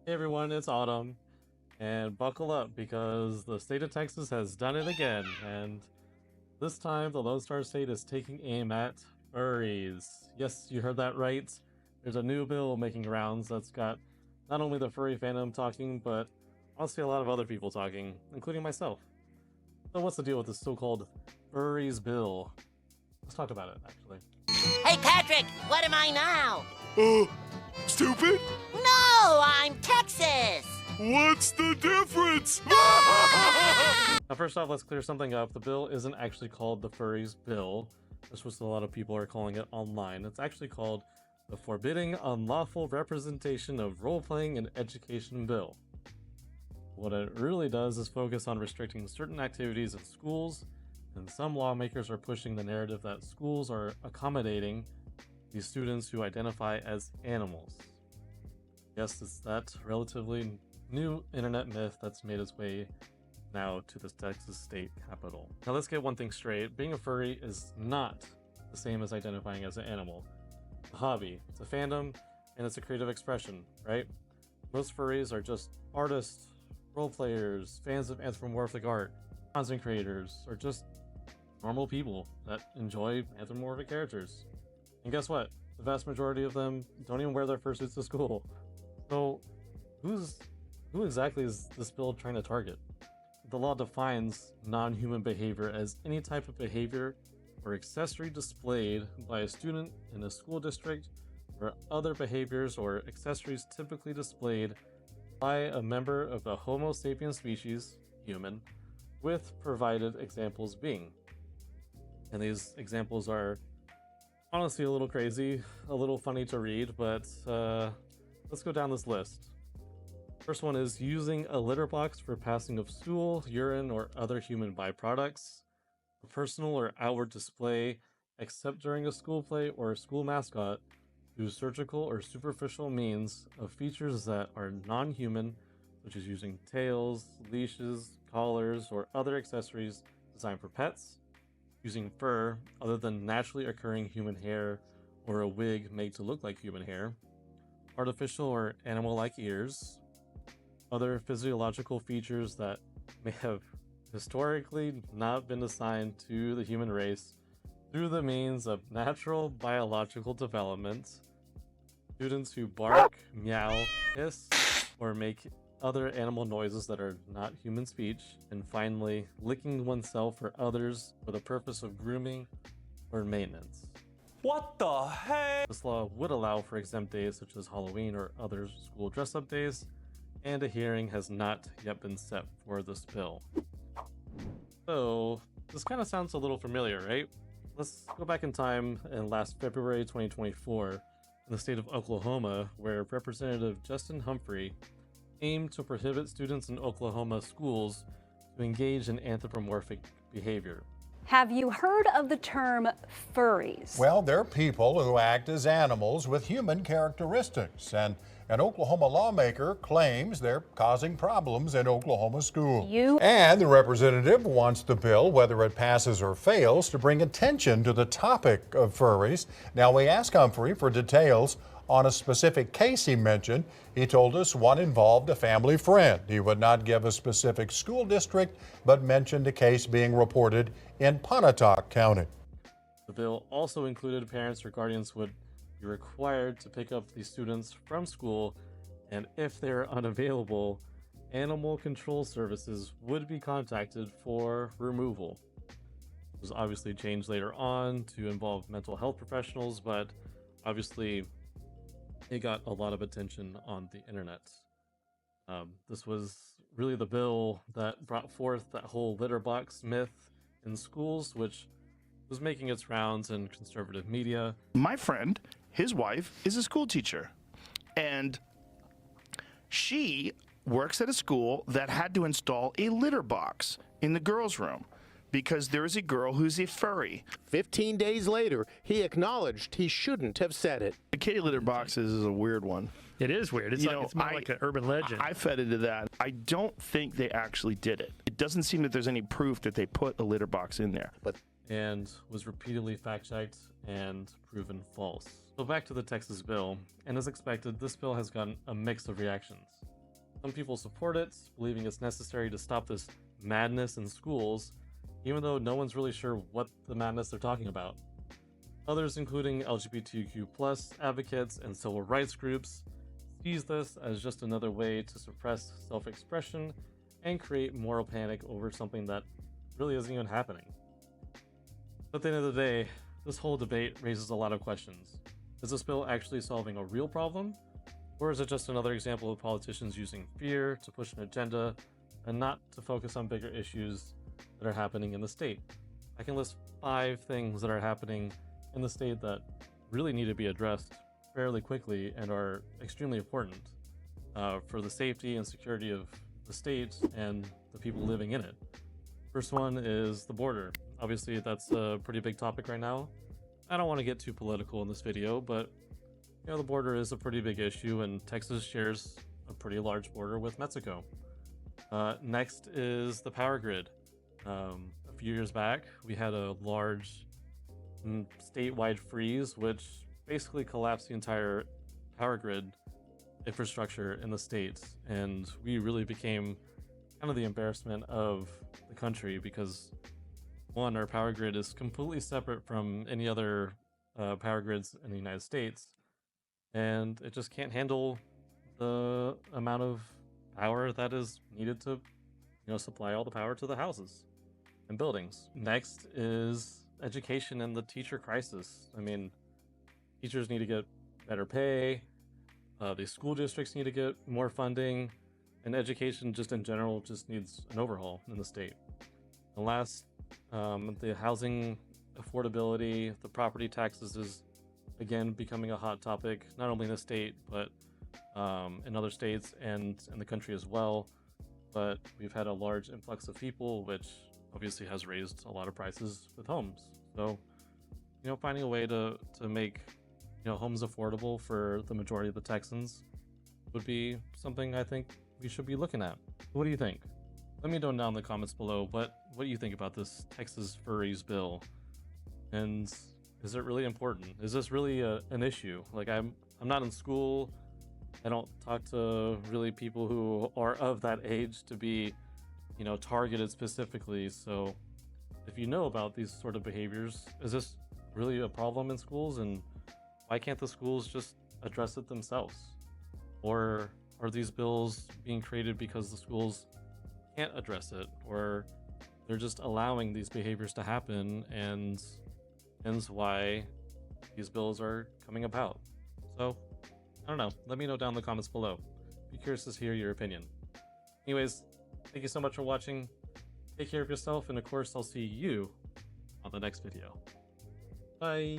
Hey everyone, it's Autumn, and buckle up because the state of Texas has done it again, and this time the Lone Star State is taking aim at furries. Yes, you heard that right. There's a new bill making rounds that's got not only the furry fandom talking, but honestly a lot of other people talking, including myself. So what's the deal with this so-called furries bill? Let's talk about it, actually. Hey, Patrick, what am I now? Stupid? No, I'm Texas! What's the difference? Now, first off, let's clear something up. The bill isn't actually called the Furries Bill. That's what a lot of people are calling it online. It's actually called the Forbidding Unlawful Representation of Role-Playing in Education Bill. What it really does is focus on restricting certain activities in schools, and some lawmakers are pushing the narrative that schools are accommodating these students who identify as animals. Yes, it's that relatively new internet myth that's made its way now to the Texas state capitol. Now let's get one thing straight. Being a furry is not the same as identifying as an animal. It's a hobby, it's a fandom, and it's a creative expression, right? Most furries are just artists, role players, fans of anthropomorphic art, content creators, or just normal people that enjoy anthropomorphic characters. And guess what? The vast majority of them don't even wear their fursuits to school. So who exactly is this bill trying to target? The law defines non-human behavior as any type of behavior or accessory displayed by a student in a school district, or other behaviors or accessories typically displayed by a member of the Homo sapiens species, human, with provided examples being. And these examples are honestly a little crazy, a little funny to read, but let's go down this list. First one is using a litter box for passing of stool, urine, or other human byproducts. A personal or outward display, except during a school play or a school mascot, through surgical or superficial means of features that are non-human, such as using tails, leashes, collars, or other accessories designed for pets, using fur other than naturally occurring human hair or a wig made to look like human hair, artificial or animal-like ears, other physiological features that may have historically not been assigned to the human race through the means of natural biological development, students who bark, meow, hiss, or make other animal noises that are not human speech, and finally, licking oneself or others for the purpose of grooming or maintenance. What the heck? This law would allow for exempt days such as Halloween or other school dress-up days, and a hearing has not yet been set for this bill. So, this kind of sounds a little familiar, right? Let's go back in time in last February 2024 in the state of Oklahoma, where Representative Justin Humphrey aimed to prohibit students in Oklahoma schools to engage in anthropomorphic behavior. Have you heard of the term furries? Well, they're people who act as animals with human characteristics, and an Oklahoma lawmaker claims they're causing problems in Oklahoma schools. And the representative wants the bill, whether it passes or fails, to bring attention to the topic of furries. Now, we asked Humphrey for details on a specific case he mentioned. He told us one involved a family friend. He would not give a specific school district, but mentioned a case being reported in Pontotoc County. The bill also included parents or guardians would be required to pick up these students from school, and if they're unavailable, animal control services would be contacted for removal. It was obviously changed later on to involve mental health professionals, but obviously it got a lot of attention on the internet. This was really the bill that brought forth that whole litter box myth in schools, which was making its rounds in conservative media. My friend, his wife, is a school teacher, and she works at a school that had to install a litter box in the girls' room because there is a girl who's a furry. 15 days later, he acknowledged he shouldn't have said it. The kitty litter boxes is a weird one. It is weird. It's it's more like an urban legend. I fed into that. I don't think they actually did it. It doesn't seem that there's any proof that they put a litter box in there. And was repeatedly fact-checked and proven false. So back to the Texas bill, and as expected, this bill has gotten a mix of reactions. Some people support it, believing it's necessary to stop this madness in schools, even though no one's really sure what the madness they're talking about. Others, including LGBTQ+ advocates and civil rights groups, sees this as just another way to suppress self-expression and create moral panic over something that really isn't even happening. At the end of the day, this whole debate raises a lot of questions. Is this bill actually solving a real problem? Or is it just another example of politicians using fear to push an agenda and not to focus on bigger issues that are happening in the state? I can list 5 things that are happening in the state that really need to be addressed fairly quickly and are extremely important for the safety and security of the state and the people living in it. First one is the border. Obviously, that's a pretty big topic right now. I don't want to get too political in this video, but you know, the border is a pretty big issue, and Texas shares a pretty large border with Mexico. Next is the power grid. A few years back, we had a large statewide freeze, which basically collapsed the entire power grid infrastructure in the state, and we really became kind of the embarrassment of the country because, one, our power grid is completely separate from any other power grids in the United States, and it just can't handle the amount of power that is needed to, supply all the power to the houses and buildings. Next is education and the teacher crisis. I mean, teachers need to get better pay, the school districts need to get more funding, and education just in general just needs an overhaul in the state. And last, the housing affordability, the property taxes is again becoming a hot topic, not only in the state, but in other states and in the country as well. But we've had a large influx of people, which obviously has raised a lot of prices with homes. So, finding a way to make, homes affordable for the majority of the Texans would be something I think we should be looking at. What do you think? Let me know down in the comments below what do you think about this Texas Furries bill? And is it really important? Is this really an issue? Like, I'm not in school. I don't talk to really people who are of that age to be, targeted specifically. So if you know about these sort of behaviors, is this really a problem in schools? And why can't the schools just address it themselves? Or are these bills being created because the schools can't address it? Or they're just allowing these behaviors to happen, and hence why these bills are coming about? So, I don't know. Let me know down in the comments below. Be curious to hear your opinion. Anyways, thank you so much for watching. Take care of yourself, and of course, I'll see you on the next video. Bye!